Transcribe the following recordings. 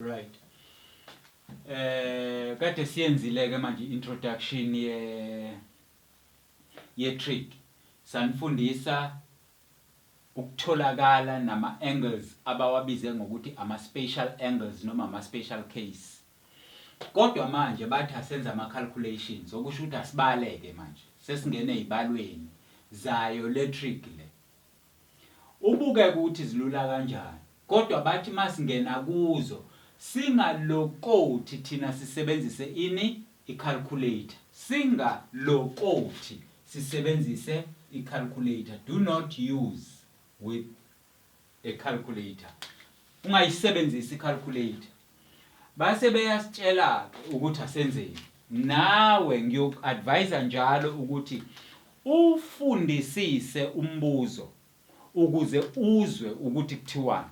Right. Kade siyenzile ke manje introduction ye trig. Sanifundisa ukutholakala nama angles abawabize ngokuthi ama spatial angles noma ama spatial case. Kodwa manje bathi asenza ama calculations okusho ukuthi asibaleke manje. Sesingene ezibalweni zayo le trig le. Ubuke ukuthi zilula kanjani. Kodwa bathi masingena kuzo singalokoti thina sisebenzise ini icalculator. Singalokoti sisebenzise icalculator. Do not use with a calculator. Ungayisebenzisi icalculator. Base beyasitshela ukuthi asenzeni. Nawe ngiyokuadvise njalo ukuthi ufundisise umbuzo ukuze uzwe ukuthi kuthiwani.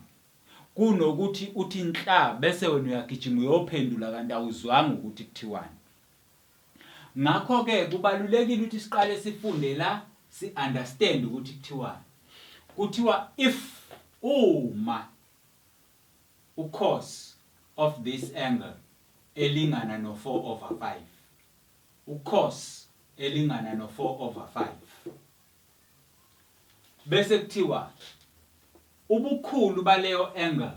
Kunokuthi uthi inhla bese wena uyagijima uyophendula kanti awuzwanga ukuthi kuthiwani. Ngakho ke kubalulekile ukuthi siqale sifunde la si understand ukuthi kuthiwani. Kuthiwa if uma cos of this angle elingana no 4/5. Cos elingana no 4/5. Bese kuthiwa ubukhulu baleyo angle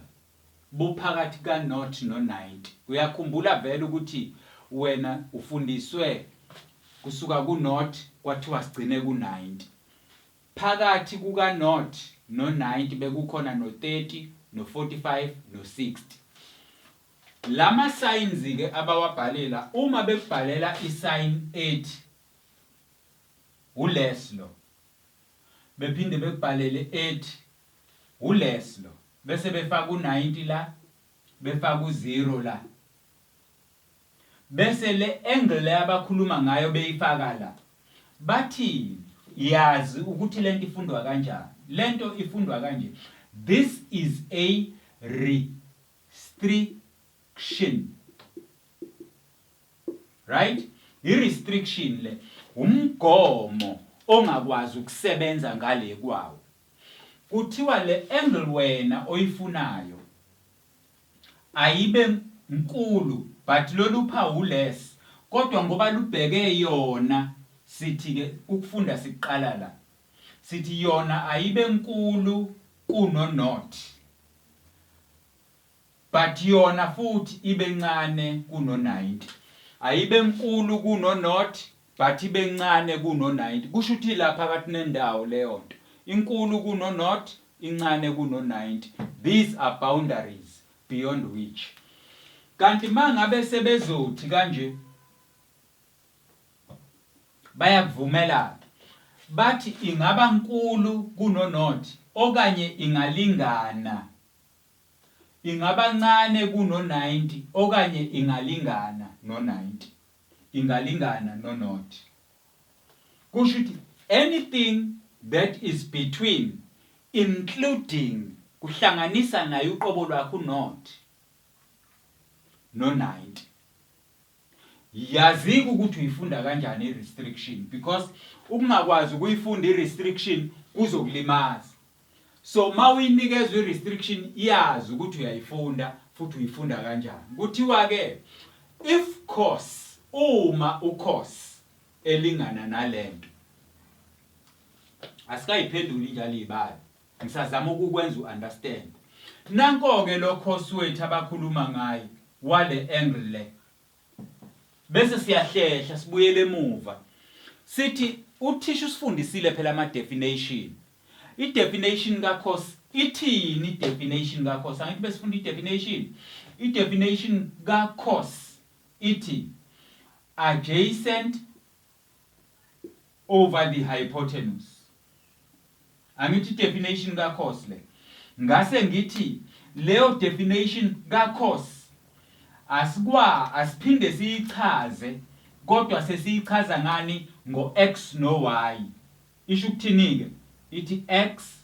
buphakathi ka 0 no 90. Uyakhumbula vele ukuthi wena ufundiswe kusuka ku 0 kwathiwa sigcine ku 90. Phakathi kuka 0 no 90 bekukhona no 30 no 45 no 60. Lama signs ke abawabhalela uma bekubhalela isign 8 uless lo. Bephinde bekubhalele 8 uless lo. Bese befaka u90 la, befaka u0 la. Bese le angle abakhuluma ngayo beyifaka la. Bathi yazi ukuthi lento ifundwa kanjani. Lento ifundwa kanje. This is a restriction. Right? I restriction le umgomo ongakwazi ukusebenza ngale kwawo. Kuthiwa le angle wena oyifunayo ayibe nkulu but lolu phawu less kodwa ngoba lubheke yona sithi ke ukufunda siqala la sithi yona ayibe nkulu kuno 0 but yona futhi ibe ncane kuno 90. Ayibe nkulu kuno 0 but ibe ncane kuno 90. Kusho ukuthi la phakathi nendawo leyo nto. Inkulu kuno 0, incane kuno 90. These are boundaries beyond which. Kanti mangabe sebezothi kanje bayavumela bathi ingaba nkulu kuno 0 okanye ingalingana. Ingaba ncane kuno 90 okanye ingalingana no 90. Ingalingana no 0. Kusho ukuthi anything that is between including kuhlanganisa nayo uqobo lwakho u0 no 90. Yazi ukuthi uyifunda kanjani i-restriction because ukungakwazi ukuyifunda i-restriction kuzokulimaza. So mawuyinikezwe i-restriction iyazi ukuthi uyayifunda futhi uyifunda kanjani. Kuthiwa ke if cos uma ucos elingana nalento asikayiphenduli njalo izibalo. Ngisazama ukukwenza uunderstand. Nanko ke lo cos wethu abakhuluma ngayo wale angle le. Bese siyahlehla sibuyele emuva. Sithi uthisha usifundisile phela ama definition. I definition ka cos ithini i definition ka cos? Angithi besifunda i definition. I definition ka cos ithi adjacent over the hypotenuse. Angithi definition ka cos le. Ngase ngithi leyo definition ka cos asiphinde siyichaze kodwa sesiyichaza ngani ngo x no y. Isho ukuthini ke? Ithi x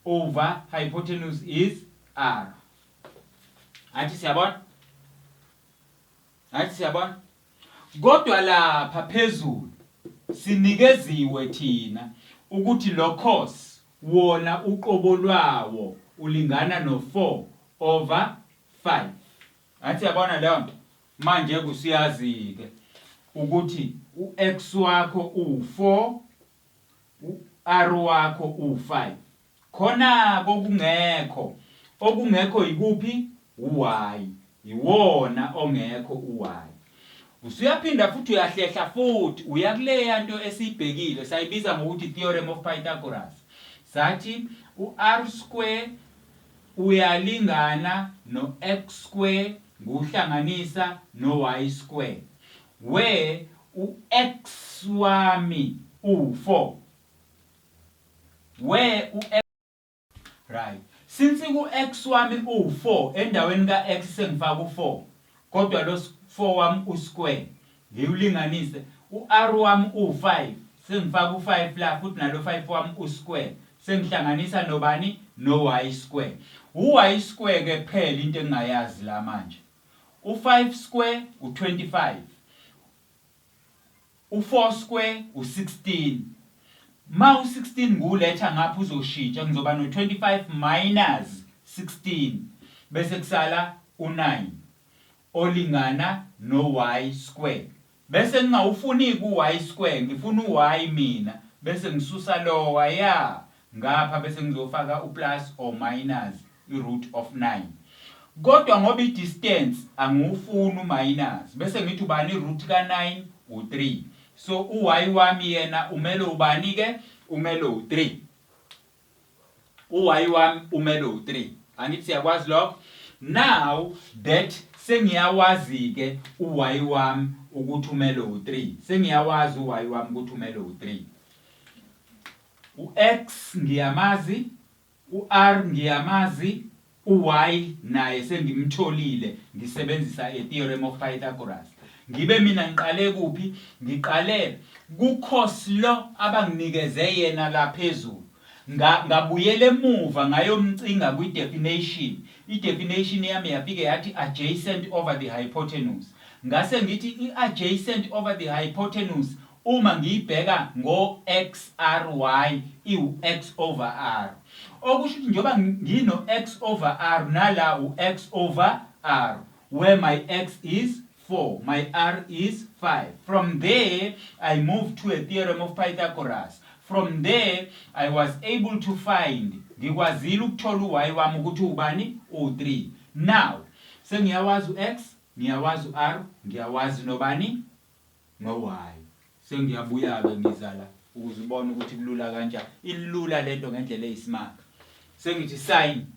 over hypotenuse is r. Athi siyabona? Athi siyabona? Kodwa lapha phezulu sinikeziwe thina ukuthi lo cos wona uqobo lwawo ulingana no 4/5. athi yabona leyo nto manje kusiyazi ke ukuthi uX wakho u4 uR wakho u5 khona okungekho ikuphi uY iwona ongekho uY usuyaphinda futhi uyahlehla futhi uya kuleya nto esiyibhekile sayibiza ngokuthi theorem of Pythagoras sathi uR² uyalingana noX² nguhlanganisa noY² where uX wami u4 where uX right since kuX wami u4 endaweni kaX sengifaka u4 kodwa lo 4 wami u² ngiyulinganise uR wami u5 sengifaka u5 la futhi nalo 5 wami u² sengihlanganisa nobani noY². uY² ke phela into engayazi la manje u5² u25 u4² u16 ma u16 nguletha ngapha uzoshintsha ngizoba no25 minus 16 bese kusala u9 olingana noY². Bese ngingawufuni kuY² ngifuna uY mina bese ngisusa lo ya ngapha bese ngizofaka uplus or minus iroot of 9. Kodwa ngoba idistance angufuni uminus bese ngithi ubani iroot ka9 u3. So uY wami yena umele ubani ke umele u3. uY wami umele u3. Angithi siyakwazi lokho? Now that sengiyawazi ke uY wami ukuthi umele u3. Sengiyawazi uY wami ukuthi umele u3. uX ngiyamazi, uR ngiyamazi, uY naye sengimtholile ngisebenzisa theorem of Pythagoras. Ngibe mina ngiqale kuphi? Ngiqale ku-cos lo abanginikeze yena la phezulu. Ngabuyela emuva ngayomcinga kwi-definition. I-definition yami yafike yathi adjacent over the hypotenuse. Ngase ngithi i-adjacent over the hypotenuse uma ngiyibheka ngo-XRY iu-X over R. Okusho ukuthi njengoba ngino X over R nala u-X over R where my X is 4, my R is 5. From there I moved to a theorem of Pythagoras. From there I was able to find ngikwazile ukuthola uY wami ukuthi ubani u3. Now sengiyawazi uX, ngiyawazi uR, ngiyawazi nobani noY. Sengiyabuya ke ngizala ukuze ubone ukuthi kulula kanjani. Ilula lento ngendlela eyisimanga. Sengithi sin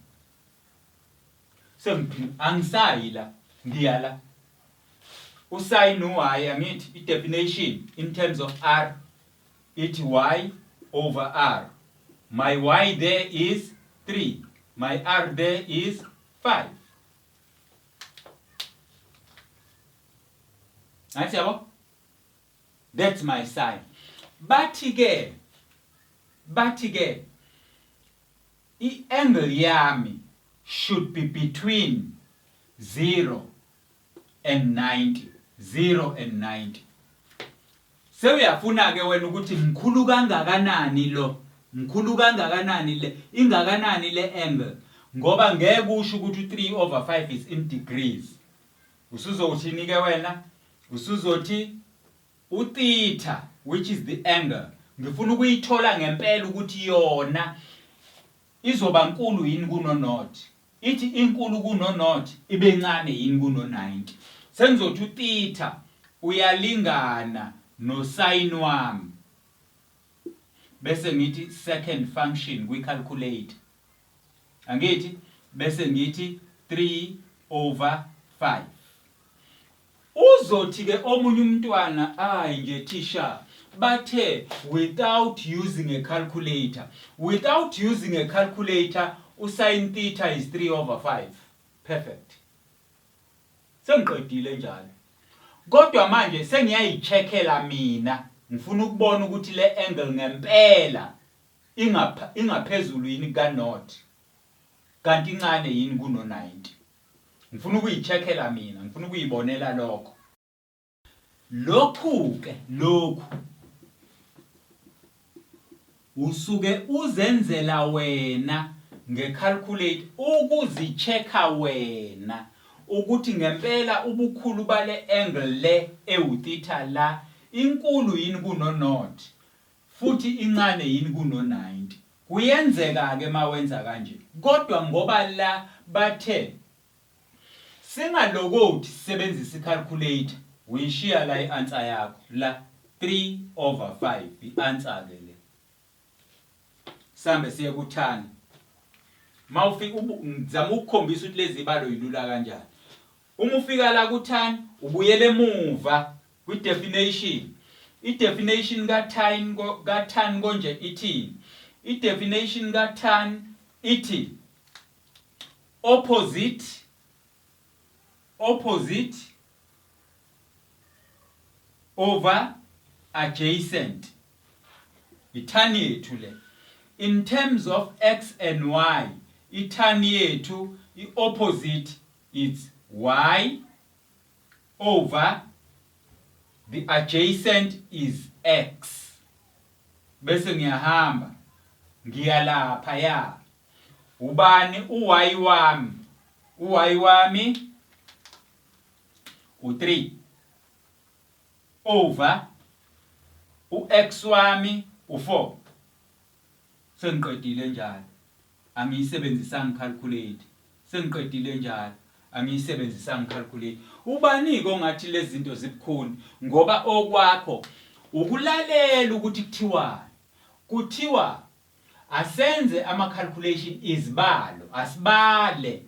angisayila ngiyala usin uY angithi i-definition in terms of R it Y over R. My Y there is 3. My R there is 5. Angithi yabo? That's my sign. Bathi ke i-angle yami should be between 0 and 90. 0 and 90. Sewuyafuna ke wena ukuthi mkhulu kangakanani lo? Mkhulu kangakanani le? Ingakanani le angle? Ngoba ngeke usho ukuthi 3 over 5 is in degrees. Usuzothini ke wena? Usuzothi u-theta which is the angle. Ngifuna ukuyithola ngempela ukuthi yona izoba nkulu yini kuno naught. Ithi inkulu kuno naught ibe ncane yini kuno 90. Sengizothi u-theta uyalingana no sin wami. Bese ngithi second function kwi calculate. Angithi bese ngithi 3 over 5. Uzothi ke omunye umntwana nje teacher bathe without using a calculator. Without using a calculator usin theta is 3 over 5. Perfect. Sengiqedile njalo. Kodwa manje sengiyayicheckela mina. Ngifuna ukubona ukuthi le angle ngempela ingaphezulu yini ka naught. Kanti incane yini kuno 90. Ngifuna ukuyicheckela mina, ngifuna ukuyibonela lokho. Lokhu usuke uzenzela wena ngecalculate ukuzichecka wena ukuthi ngempela ubukhulu bale angle le ewutheta la inkulu yini kuno naught futhi incane yini kuno 90. Kuyenzeka ke mawenza kanje. Kodwa ngoba la bathe singalokothi sisebenzisa icalculator uyishiya la ianswer yakho la 3/5 ianswer ke le. Sambe siye kuthani. Mawufika ngizama ukukhombisa ukuthi lezi ibalo yilula kanjani. Uma ufika la kuthani ubuyele emuva kwi definition. I-definition ka-tan konje ithi i-definition ka-tan ithi opposite over adjacent. I-tan yethu le in terms of x and y, i-tan yethu i-opposite is y over the adjacent is x. Bese ngiyahamba ngiya lapha ya ubani u-y wami u3 over u-x wami u4. Sengiqedile njalo angiyisebenzisanga calculate. Sengiqedile njalo angiyisebenzisanga calculate. Ubani ko ngathi lezi zinto zibukhuni ngoba okwakho ukulalela ukuthi kuthiwa asenze ama calculation izibalo asibale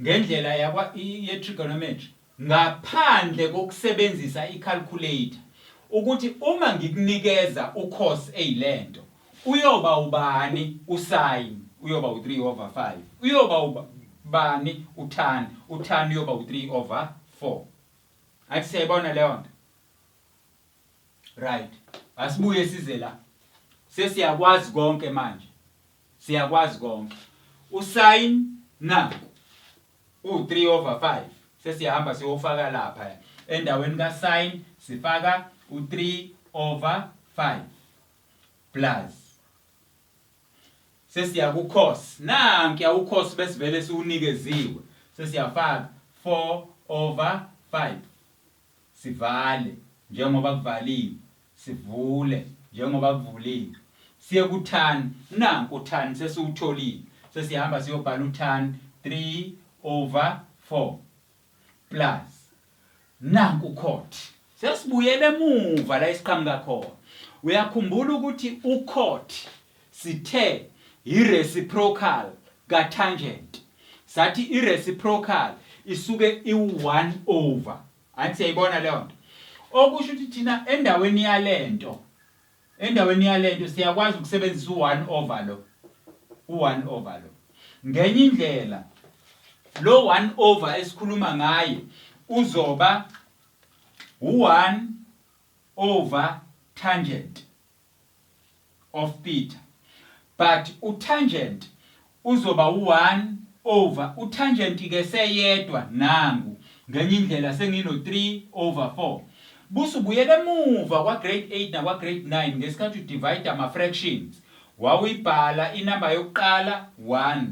ngendlela ye trigonometry ngaphandle kokusebenzisa i-calculator ukuthi uma ngikunikeza u-cos eyilento uyoba ubani u-sin uyoba u3/5 uyoba ubani u-tan uyoba u3/4. Athi siyayibona leyo nto. Right, asibuye size la sesiyakwazi konke manje. Siyakwazi konke. U-sin na u3/5 sesiyahamba siyofaka lapha endaweni ka-sin sifaka u3/5 plus sesiya ku-cos nanki ya u-cos besivele siunikeziwe sesiyafaka 4/5 sivale njengoba kuvaliwe sivule njengoba kuvuliwe siye ku-tan nanku u-tan sesiwutholile sesiyahamba siyobhala u-tan 3/4 plus nanku cot. Sesibuyele emuva la isiqhamuka khona. Uyakhumbula ukuthi u-cot sithe i-reciprocal ka-tangent. Sathi i-reciprocal isuke i-1 over. Athi siyayibona leyo nto. Okusho ukuthi thina endaweni yalento siyakwazi ukusebenzisa u1 over lo. U1 over lo. Ngenye indlela lo 1 over esikhuluma ngaye uzoba u1 over tangent of theta. But utangent uzoba u1 over utangent ke seyedwa nangu ngenye indlela sengino 3/4. Busubuyele emuva kwa grade 8 na kwa grade 9 ngesikhathi udivide ama fractions wawuyibhala inamba yokuqala 1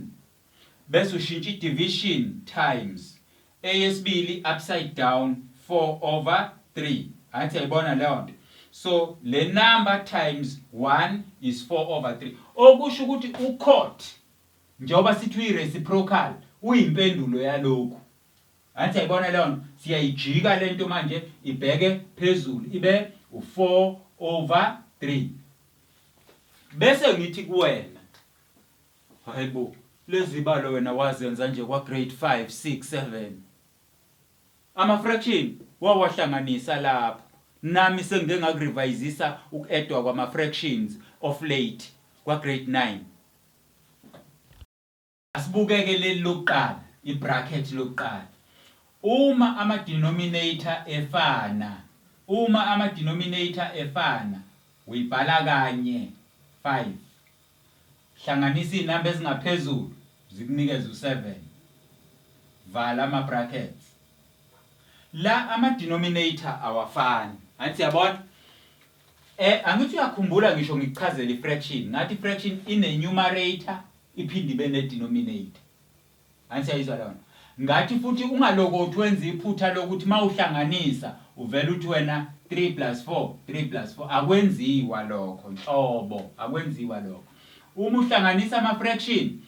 bese ushintsha division times eyesibili upside down 4/3. Athi ayibona leyo nto. So le number times 1 is 4/3. Okusho ukuthi u-cot njengoba sithi uyi-reciprocal uyimpendulo yalokhu. Athi ayibona leyo nto. Siyayijika lento manje ibheke phezulu ibe u4/3. Bese ngithi kuwena hayibo lezi balo wena wazenza nje kwa grade 5 6 7 ama fraction wawahlanganisa lapho nami sengike ngakurevisisa ukuedwa kwama fractions of late kwa grade 9. Asibukeke leli lokuqala ibracket lokuqala. Uma ama denominator efana uyibhala kanye 5 hlanganisa inamba ezingaphezulu zikunikeza u7 vala ama brackets. La ama denominator awafani. Angithi yabona angithi uyakhumbula ngisho ngikuchazela ifraction ngathi ifraction ine numerator iphinde ibe ne denominator. Angithi yayizwa lona ngathi futhi ungalokothi wenza iphutha lokuthi mawuhlanganisa uvela uthi wena 3 plus 4 3 plus 4 akwenziwa lokho nhlobo akwenziwa lokho. Uma uhlanganisa ama fraction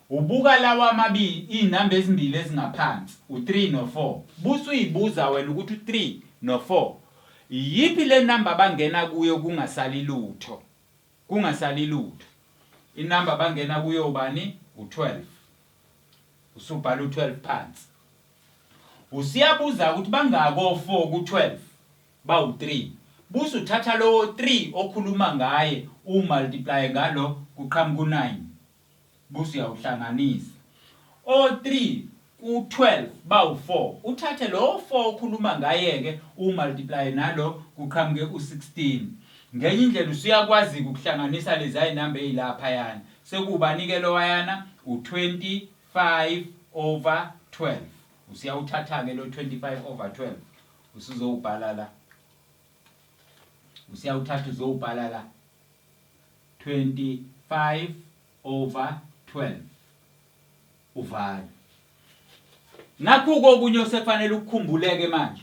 ubuka lawa amabili inamba ezimbili ezingaphansi u3 no4 busu uyibuza wena ukuthi u3 no4 yipi le number abangena kuyo kungasali lutho inamba abangena kuyo ubani u12 usubhala u12 phansi usiyabuza ukuthi bangako 4 ku12 bawu3 busu uthatha lo 3 okhuluma ngaye umultiply ngalo kuqhamuka u9 busu uyawuhlanganisa o3 ku12 bawu4 uthathe lo 4 okhuluma ngaye ke umultiply nalo kuqhamuke u16 ngenye indlela usuyakwazi ukuhlanganisa lezi ayinamba ezilapha yana sekubani ke lo wayana u25 over 12 usiyawuthatha ke lo 25 over 12 usuzobhala la usiyawuthatha uzobhala la 25 over 12 uvale. Nakho kokunye osefanele ukukhumbuleke manje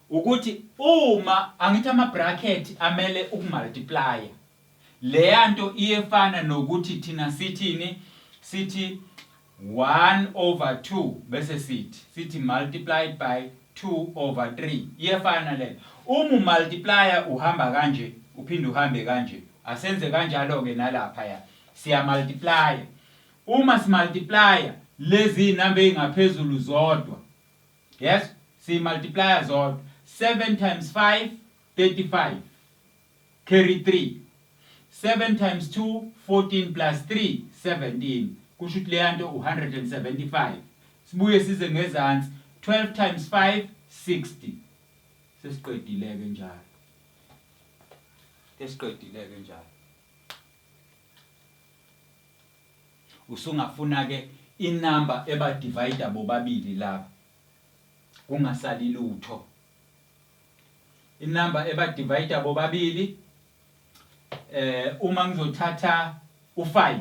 ukuthi uma angithi ama bracket amele ukumultiply leyanto iyefana nokuthi thina sithi 1 over 2 bese sithi multiplied by 2 over 3 iyefana le. Uma multiplier uhamba kanje uphinde uhambe kanje asenze kanjalo ke nalapha ya siya multiply. Uma simultiply lezi namba engaphezulu zodwa yes si multiplier zodwa 7 times 5 35 carry 3 7 times 2 14 plus 3 17 kusho ukuthi leyanto u175 sibuye size ngezansi 12 times 5 60 sesiqedileke njalo usungafuna ke inamba eba divide bobabili lapha kungasali lutho. Inamba eba divide bobabili uma ngizothatha u5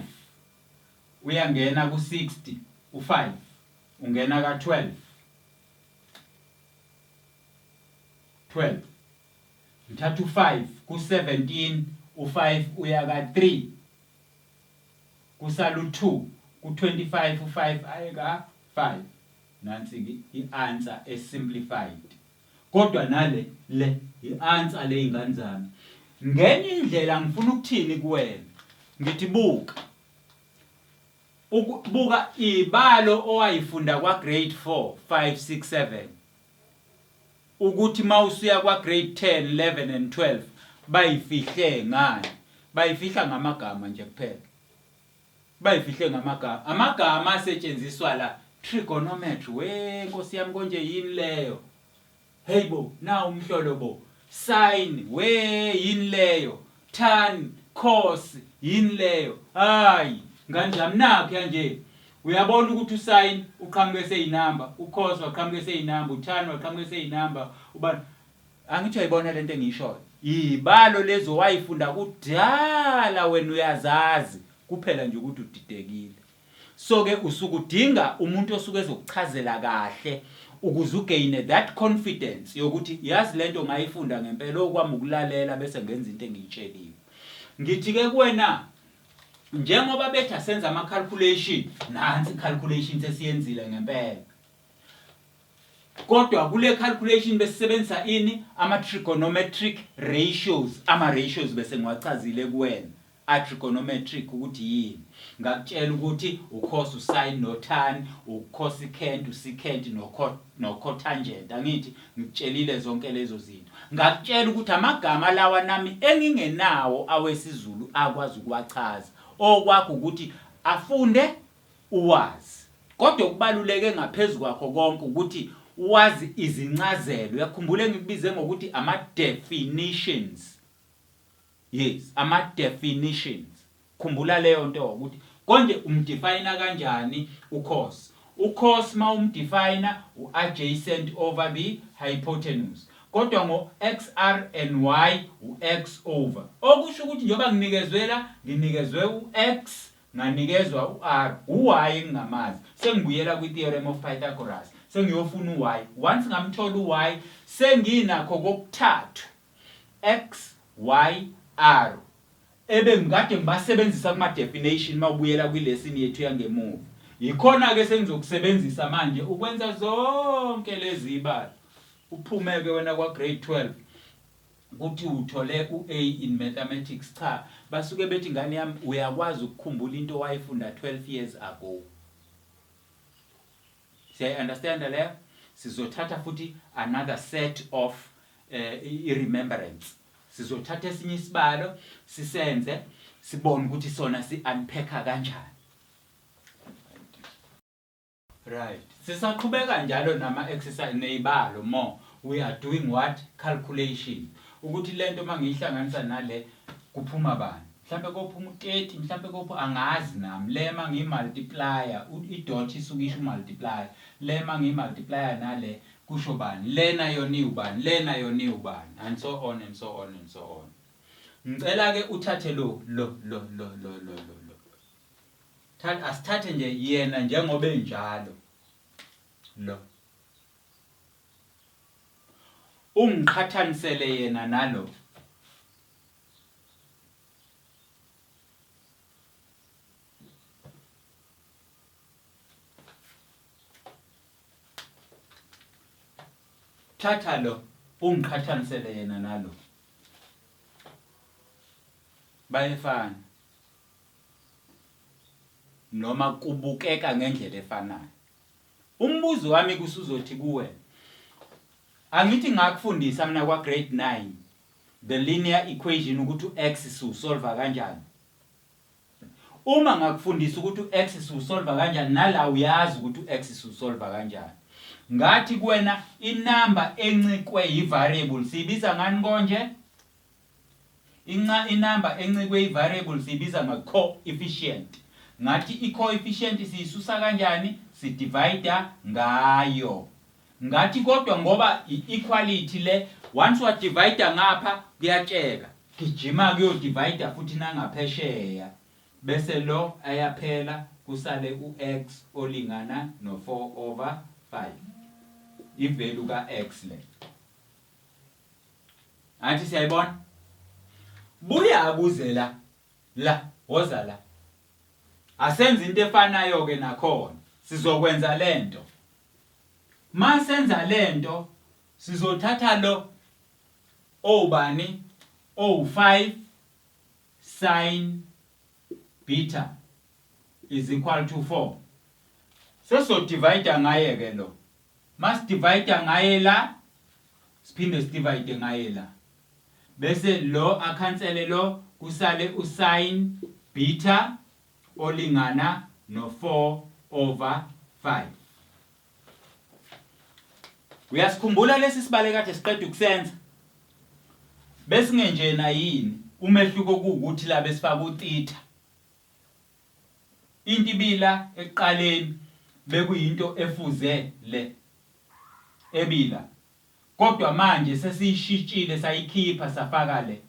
uyangena ku60 u5 ungena ka12 ngithatha u5 ku17 u5 uya ka3 kusala u2 ku25 u5 ayeka 5 nansi i-answer esimplified kodwa nale i-answer le ingane zami ngenye indlela ngifuna ukuthini kuwena ngithi buka ibalo owayifunda kwa grade 4 5 6 7 ukuthi mawusuya kwa grade 10 11 and 12 bayifihle ngani bayifihla ngamagama nje kuphela bayifihle amagama asetshenziswa la trigonometry Nkosi yami konje yini leyo hey bo na umhlolo bo sin yini leyo tan cos yini leyo hayi nganjani nakho kanje uyabona ukuthi usin uqhamuke seyinamba ucos waqhamuke seyinamba utan waqhamuke seyinamba uba angithi uyayibona lento engiyishoyo ibalo lezo wayifunda kudala wena uyazazi kuphela nje ukuthi udidekile. So ke usukudinga umuntu osuke ezokuchazela kahle ukuze ugain that confidence yokuthi yazi lento ngayifunda ngempela okwami ukulalela bese ngenza into engiyitsheliwe. Ngithi ke kuwena njengoba betha senza ama calculation nansi calculations esiyenzile ngempela kodwa kule calculation besisebenzisa ini ama trigonometric ratios ama ratios bese ngiwachazile kuwena a trigonometric ukuthi yini ngakutshela ukuthi ucos usin notan ucosecant usecant nocotangent angithi ngikutshelile zonke lezo zinto ngakutshela ukuthi amagama lawa nami engingenawo awesizulu akwazi ukuwachaza okwakho ukuthi afunde uwazi kodwa okubaluleke ngaphezulu kwakho konke ukuthi wazi izincazelo uyakhumbula ngikubize ngokuthi ama definitions. Yes, ama definitions. Khumbula leyo nto ukuthi konje umdefine kanjani ucos. Ucos mawumdefine uadjacent over the hypotenuse. Kodwa ngo xr and y ux over. Okusho ukuthi njoba nginikezwe la nginikezwe ux nganikezwa u-r u-y engingamazi sengibuyela kwi-theorem of Pythagoras sengiyofuna u-y once ngamthola u-y senginakho kokuthathu x y r ebengikade ngibasebenzisa kuma-definition mawubuyela kwilesson yethu yangemuva yikhona-ke sengizokusebenzisa manje ukwenza zonke lezi ibalo uphumeke wena kwa-grade 12 ukuthi uthole u-A in mathematics cha basuke bethi ngane yami uyakwazi ukukhumbula into wayifunda 12 years ago. Siya-understand le? Sizothatha futhi another set of remembrance. Sizothatha esinye isibalo sisenze sibone ukuthi sona si-unpacka kanjani. Right. Sisaqhubeka njalo nama-exercise nezibalo more. We are doing what? Calculation. Ukuthi lento mangiyihlanganisa nale kuphuma bani. Mhlambe kophuma u30, mhlambe kophuma angazi nami. Le mangimultiplier, idot isuka isho multiplier. Le mangimultiplier nale kusho bani. Lena yona ubani, lena yona ubani and so on and so on and so on. Ngicela ke uthathe lo. Asithathe nje yena njengoba enjalo. Lo. Ungiqhathanisele yena nalo. Thatha lo ungiqhathanisele yena nalo. Bayefana. Noma kubukeka ngendlela efanayo. Umbuzo wami kusuzothi kuwe. Angithi ngakufundisa mina kwa grade 9 the linear equation ukuthi u-x siusolve kanjani. Uma ngakufundisa ukuthi u-x siusolve kanjani nala uyazi ukuthi u-x siusolve kanjani. Ngathi kuwena inamba encikwe yi-variable sibiza ngani konje? Inamba encikwe yi-variable sibiza nga-coefficient. Ngathi i-coefficient siyisusa kanjani? Sidivide ngayo. Ngathi kodwa ngoba i-equality le once wa divide ngapha kuyatsheka gijima kuyo divide futhi nangaphesheya bese lo ayaphela kusale u-x olingana no4/5 ivalue ka-x le. Athi siyayibona? Buya abuzela la woza la. Asenze into efanayo ke nakhona sizokwenza lento. Masenza lento sizothatha lo obani o5 sin beta is equal to 4. Seso divide ngaye ke lo. Mas divide ngaye la siphinde sidivide ngaye la. Bese lo akhansele lo kusale usin beta olingana no4/5. Uyasikhumbula lesi sibale kade siqeda ukusenza? Bese ngenjena yini umehluko ukuthi la besifaka utheta. Into ibila eqaleni bekuyinto efuze le ebila. Kodwa manje sesiyishitshile sayikhipha safaka le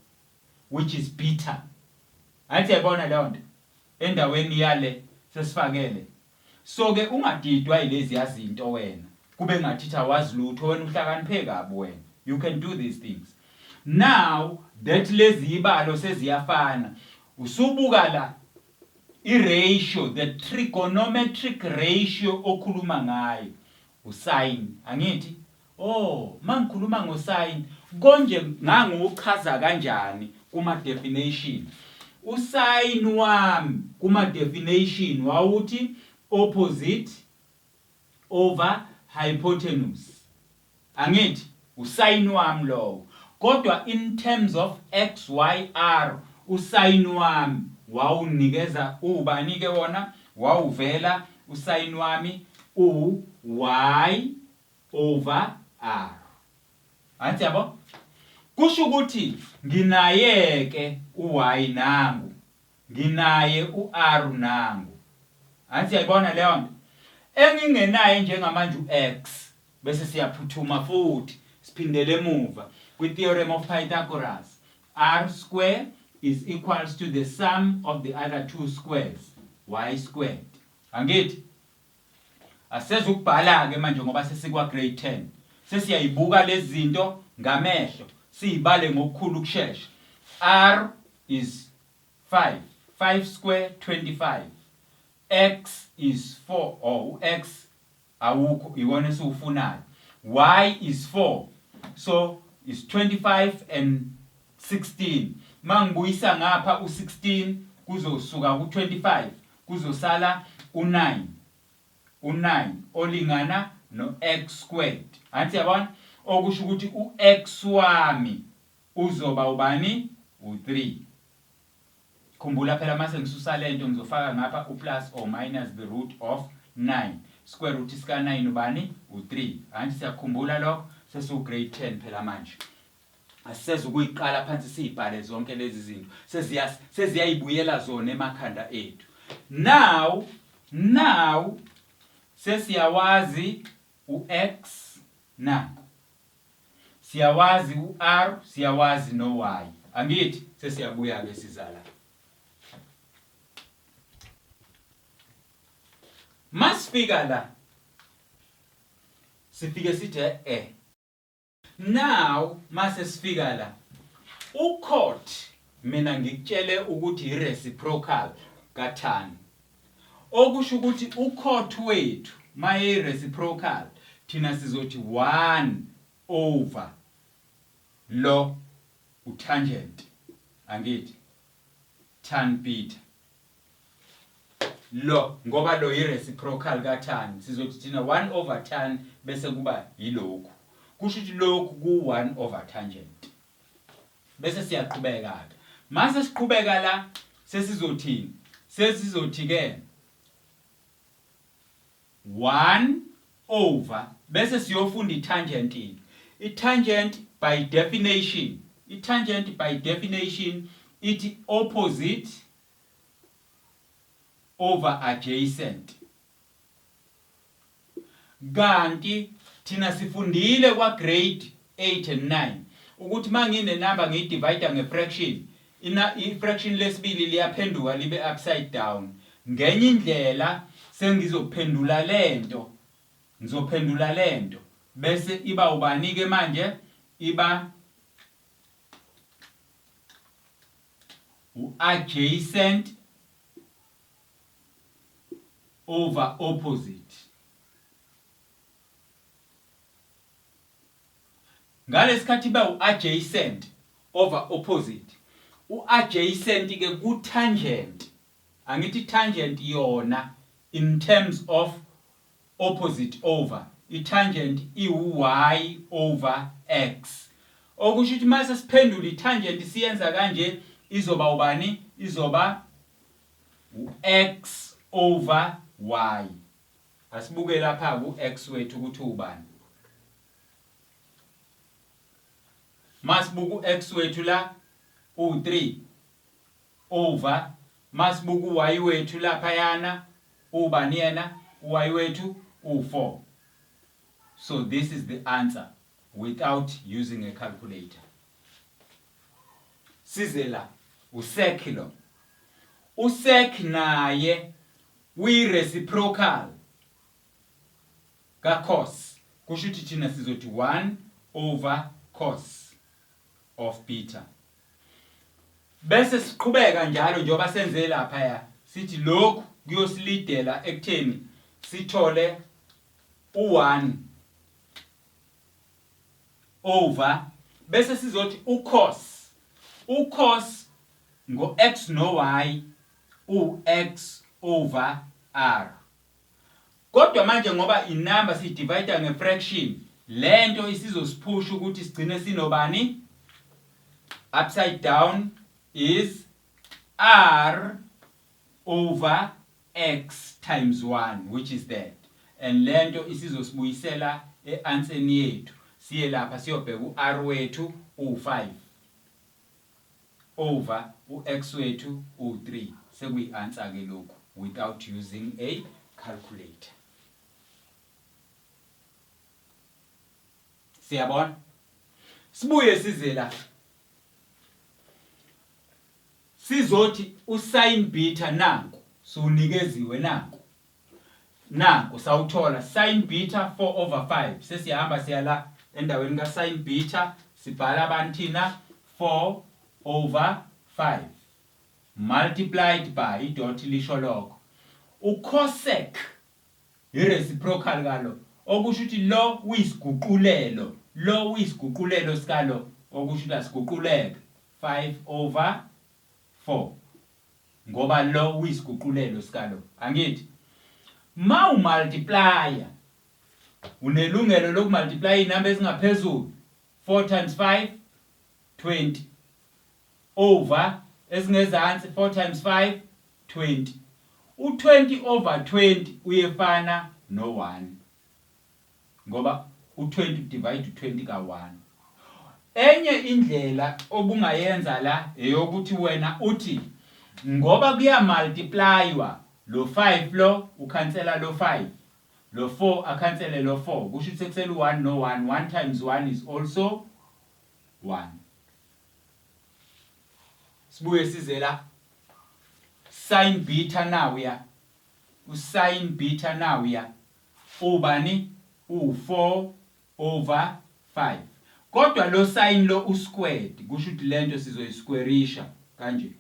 which is beta. Athi yabona leyo nto endaweni yale sesifakele. So ke ungadidwa yilezi yazinto wena. Kube ngathi awazi lutho wena uhlakaniphe kabi wena. You can do these things. Now that lezi ibalo seziyafana usubuka la i-ratio, the trigonometric ratio okhuluma ngayo usin. Angithi mangikhuluma ngosin konje nganguchaza kanjani kuma definition. Usin wami kuma definition wawuthi opposite over hypotenuse. Angithi usin wami lo. Kodwa in terms of x y r usin wami wawunikeza ubani ke wona wawuvela usin wami u y over r. Athi yabo kusho ukuthi nginaye ke u y nangu nginaye u r nangu. Athi yayibona leyo nto engingenayo njengamanje u-x bese siyaphuthuma futhi siphindele emuva kwi-theorem of Pythagoras. R square is equals to the sum of the other two squares. y squared. Angithi asezukubhala ke manje ngoba sesikwa grade 10 sesiyayibuka lezi zinto ngamehlo siyibale ngokukhulu ukusheshsha. R is 5 square 25, x is 4 or x awukho iwona esiwufunayo, y is 4 so is 25 and 16. Mangibuyisa ngapha u16 kuzosuka ku25 kuzosala u9 olingana no x squared. Anti yabona okusho ukuthi ux wami uzoba ubani u3. Khumbula phela mase ngisusa lento ngizofaka ngapha u+ or minus the root of 9. Square root sika 9 ubani u3. Anti siyakhumbula lokho sesiku grade 10 phela manje. Asiseze ukuyiqala phansi siyibhale zonke lezi zinto. Seziyayibuyela zona emakhanda ethu. Now sesiyawazi ux nanku. Siyawazi uR, siyawazi no-y. Angithi sesiyabuya ke sizala. Masifika la sifike sithi now mase sifika la ucot mina ngikutshele ukuthi ireciprocal ka-tan. Okusho ukuthi ucot wethu maye reciprocal thina sizothi 1 over lo utangent. Angithi tan beta lo ngoba lo ireciprocal ka-tan sizothi thina 1 over tan bese kuba yilokhu. Kusho ukuthi lokhu ku1 over tangent. Bese siyaqhubeka ke. Mase siqhubeka la sesizothini? Sesizothi ke 1 over bese siyofunda itangent ini. Itangent by definition ithi opposite over adjacent. Kanti thina sifundile kwa grade 8 and 9 ukuthi mangine number ngiyidivide ngefraction ifraction lesibili liyaphenduka libe upside down. Ngenye indlela sengizophendula lento bese iba ubani ke manje iba adjacent over opposite. Ngalesikhathi ba adjacent over opposite. Adjacent ke ku tangent. Angithi tangent yona in terms of opposite over. Tangent y over x. Okusho ukuthi mase siphendula itangent siyenza kanje izoba ubani? Izoba x over y. Asibuke lapha ku x wethu ukuthi ubani. Masibuku x wethu la u3 over masibuku y wethu lapha yana ubani yena y wethu u4. So this is the answer without using a calculator. Size la usec lo. Usec naye uyi-reciprocal ka cos. Kusho ukuthi thina sizothi 1 over cos of beta. Bese siqhubeka njalo njengoba senze lapha ya. Sithi lokhu kuyosilidela ekutheni sithole u1 over bese sizothi ucos ngo x no y x over r. Kodwa manje ngoba inumber sidivide ngefraction lento isizosiphusha ukuthi sigcine sinobani upside down is r over x times 1 which is that, and lento isizosibuyisela eansweri yethu siye lapha siyobheka uR wethu u5 over uX wethu u3 sekuyi-answer ke lokhu without using a calculator. Siyabona? Sibuye size la. Sizothi usin beta nanku sunikeziwe nanku sawuthola sin beta 4/5 sesiyahamba siya la endaweni ka sin beta sibhala abanthina 4/5 multiplied by dot lisho lokho ucosec ireciprocal kalo okusho ukuthi lo uyisiguqulelo sikalo okusho ukuthi asiguquleke 5/4 ngoba lo uyisiguqulelo sikalo angithi ma umultiplya unelungelo lokumultiply inamba ezingaphezulu 4 times 5 20 over esingezansi 4 times 5 20 u20/20 uyefana no1 ngoba u20 divide u20 ka1 enye indlela obungayenza la eyokuthi wena uthi ngoba kuya multiplywa lo 5 lo ukhansela lo 5 lo 4 akhansele lo 4 kusho ukuthi sekusele u1 no1 1 times 1 is also 1 sibuye size la sin beta nawuya usin beta nawuya ubani u4/5 kodwa lo sin lo usquared kusho ukuthi lento sizoyisquareisha kanje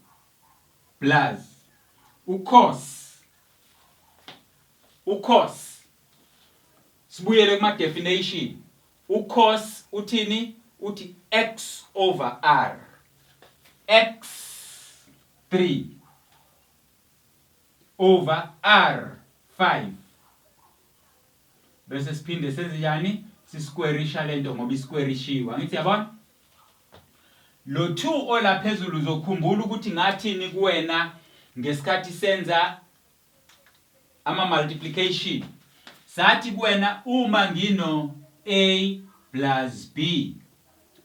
plus ucos sibuyele kuma definition ucos uthini uthi x/r x3 over r5 bese siphinde senze njani sisquareisha lento ngoba isquareishiwa ngithi yabona lo 2 olaphezulu uzokhumbula ukuthi ngathini kuwena ngesikhathi senza ama multiplication sathi kuwena uma ngino a plus b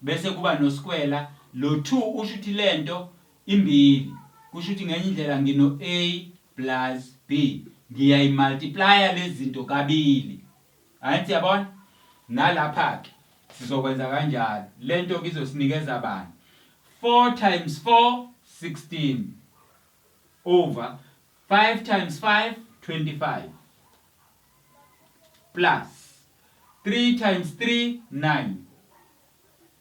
bese kuba no square lo 2 usho ukuthi lento imbili kusho ukuthi ngenye indlela ngino a plus b ngiyayimultiplya lezi zinto kabili angithi yabona nalapha ke sizokwenza kanjalo lento kizosinikeza bani 4 times 4 16 over 5 times 5 25 plus 3 times 3 9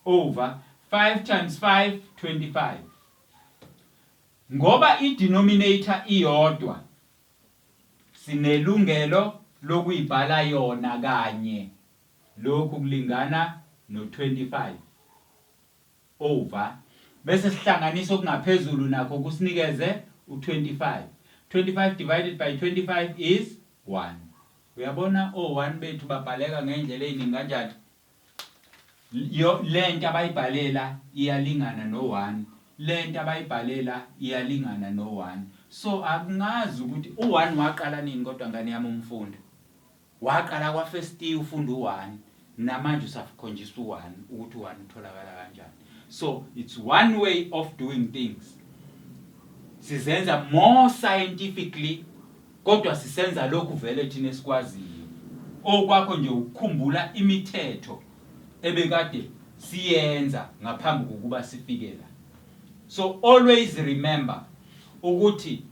over 5 times 5 25 ngoba i-denominator iyodwa sinelungelo lokuyibhala yona kanye lokhu kulingana no25 over bese sihlanganisa okungaphezulu nakho kusinikeze u25 25 divided by 25 is 1 uyabona o1 bethu babhaleka ngendlela eziningi kanjani lento abayibhalela iyalingana no1 lento abayibhalela iyalingana no1 so akungazi ukuthi u1 waqala nini kodwa ngane yami umfunda waqala kwa first year ufunda u1 namanje usakhonjisa u1 ukuthi u1 utholakala kanjani so it's one way of doing things sizenza more scientifically kodwa sisenza lokhu vele thina esikwaziyo okwakho nje ukukhumbula imithetho ebekade siyenza ngaphambi kokuba sifike la so always remember ukuthi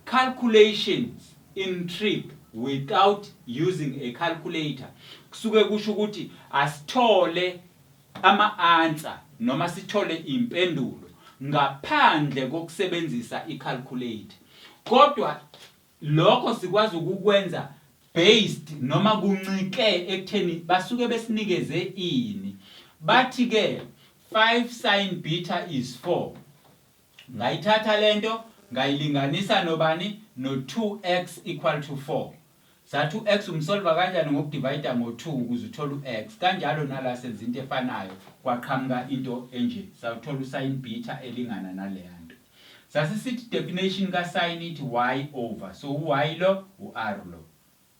calculations in trig without using a calculator kusuke kusho ukuthi asithole ama-answer noma sithole impendulo ngaphandle kokusebenzisa i-calculator kodwa lokho sikwazi ukukwenza based noma kuncike ekutheni basuke besinikeze ini bathi ke 5 sin beta is 4 ngayithatha lento ngayilinganisa nobani no 2x equal to 4 sathi u-x umsolva kanjani ngokudivide ngo2 ukuze uthole u-x kanjalo nala senza into efanayo kwaqhamuka into enje sawuthola usin beta elingana naleyanto sasisithi definition ka sin ithi y over so u-y lo u-r lo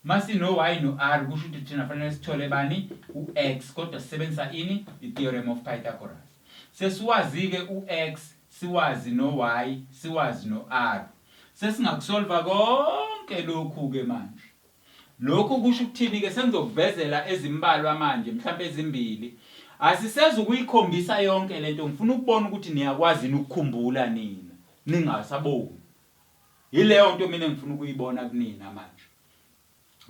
masino y no r kusho ukuthi thina fanele sithole bani u-x kodwa sisebenzisa ini i-theorem of Pythagoras sesiwazi ke u-x siwazi no-y siwazi no-r sesingakusolva konke lokhu ke manje lokhu kusho ukuthini ke sengizokuvezela ezimbalwa manje mhlawumbe ezimbili asiseza ukuyikhombisa yonke lento ngifuna ukubona ukuthi niyakwazi ukukhumbula nina ningasaboni Yileyo nto mina ngifuna ukuyibona kunina manje.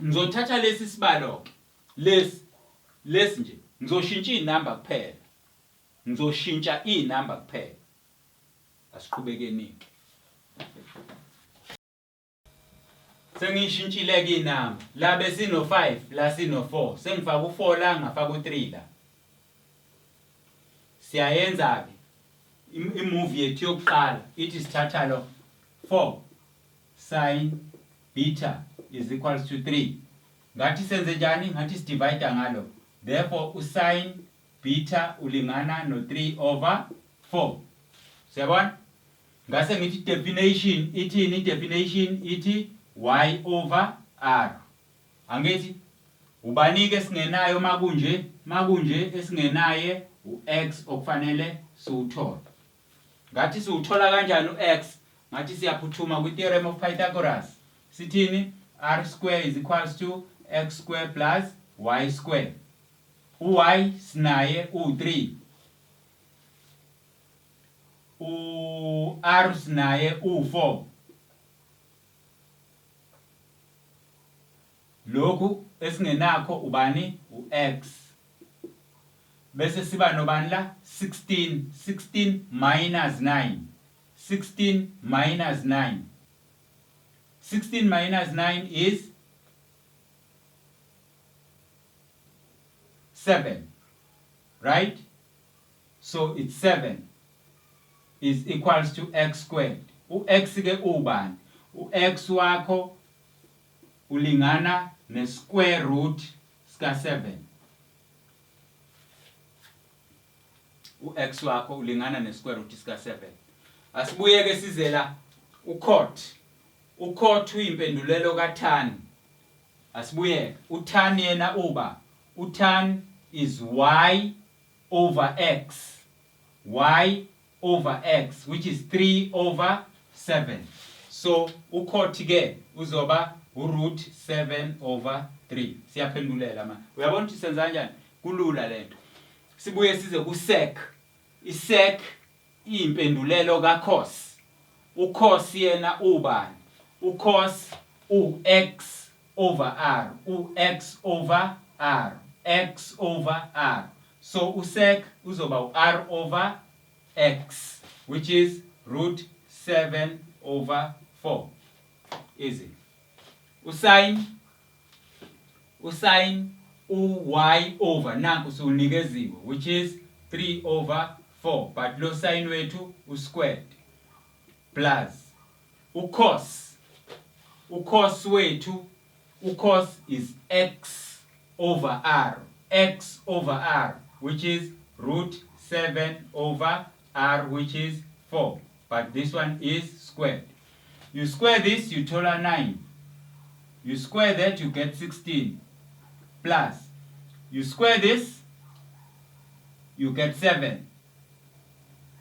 Ngizothatha lesi sibalo ke. Lesi nje ngizoshintsha inamba kuphela. Ngizoshintsha inamba kuphela. Asiqhubekeni ke. Sengishintshile ke inamba. La besino 5, la sino 4. Sengifaka u4 la ngafaka u3 la. Siyayenza ke i-move yethu yokuqala ithi sithatha lo 4 sin beta is equals to 3. Ngathi senze njani? Ngathi sidivide ngalo. Therefore usin beta ulingana no3 over 4. Siyabona? Ngase ngithi definition ithini? Definition ithi y over r. Angithi ubani ke singenayo makunje esingenaye u-x okufanele siwuthola. Ngathi siwuthola kanjani u-x? Ngathi siyaphuthuma ku-theorem of Pythagoras. Sithini? R square is equals to x square plus y square. U-y sinaye u-3. U-r sinaye u-4. Lokhu esingenakho ubani? U-x. Bese siba nobani la? 16. 16 minus 9. 16 minus 9. 16 minus 9 is 7. Right? So it's 7 is equals to x squared. U-x ke ubani? U-x wakho ulingana ne-square root ska 7. U-x wakho ulingana ne-square root ska 7. Asibuye ke size la u-cot. U-cot uyimpendulelo kaTan. Asibuye uTan yena uba uTan is y over x. Y over x, which is 3 over 7. So u-cot ke uzoba u-root 7 over 3. Siyaphendulela manje. Uyabona ukuthi senza kanjani? Kulula lento. Sibuye size ku-sec. I-sec iyimpendulelo ka-cos. U-cos yena ubani? U-cos u-x over r. U-x over r. X over r. So u-sec uzoba u-r over x, which is root 7 over 4. Easy. Usin u-y over nanku siwunikeziwe, which is 3 over 4. But lo sin wethu u-squared plus u-cos. U-cos wethu, u-cos is x over r. X over r, which is root 7 over r, which is 4. But this one is squared. You square this, you total 9. You square that, you get 16. Plus, you square this, you get 7.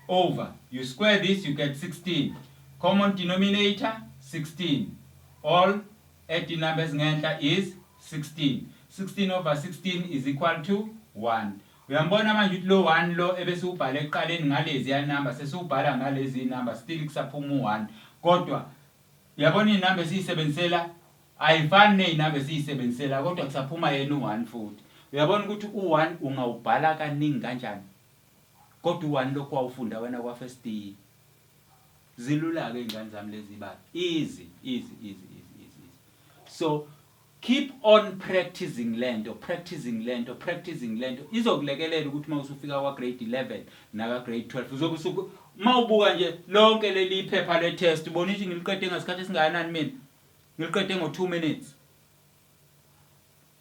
Over, you square this, you get 16. Common denominator, 16. All at the numbers ngenhla is 16. 16 over 16 is equal to 1. Uyambona manje ukuthi lo 1 lo ebese ubhale eqaleni ngalezi ya number sesubhala ngalezi number still kusaphuma u1. Kodwa uyabona inamba esiyisebenzisela ayifani nezinamba esiyisebenzisela kodwa kusaphuma yena u1 futhi. Uyabona ukuthi u1 ungawubhala kaningi kanjani. Kodwa u1 lokho wawufunda wena kwa first year. Zilula ke ingane zami lezi bali. Easy. So keep on practicing lento. Izokulekelela ukuthi mawusufika kwa grade 11 naka grade 12 uzobe mawubuka nje lonke leli iphepha le test ubona ukuthi ngiliqede ngasikhathi esingakanani mina. Ngiliqede ngo2 minutes.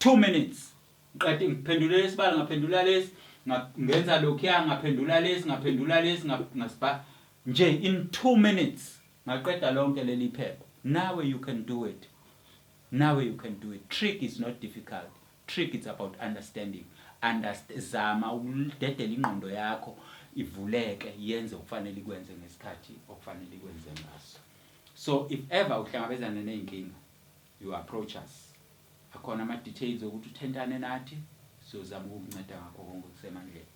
2 minutes. Ngiqede ngiphendula lesibalo ngaphendula lesi ngenza lokho ngaphendula lesi ngasibha nje in 2 minutes ngaqeda lonke leli iphepha. Now you can do it. Trick is not difficult. Trick is about understanding. Zama ukudedela ingqondo yakho ivuleke yenze okufanele ikwenze ngesikhathi okufanele ikwenze ngaso. So if ever uhlangabezana nenkinga, you approach us. Akhona ama details ukuthi uthentane nathi sizozama ukukunceda ngakho konke kusemandleni.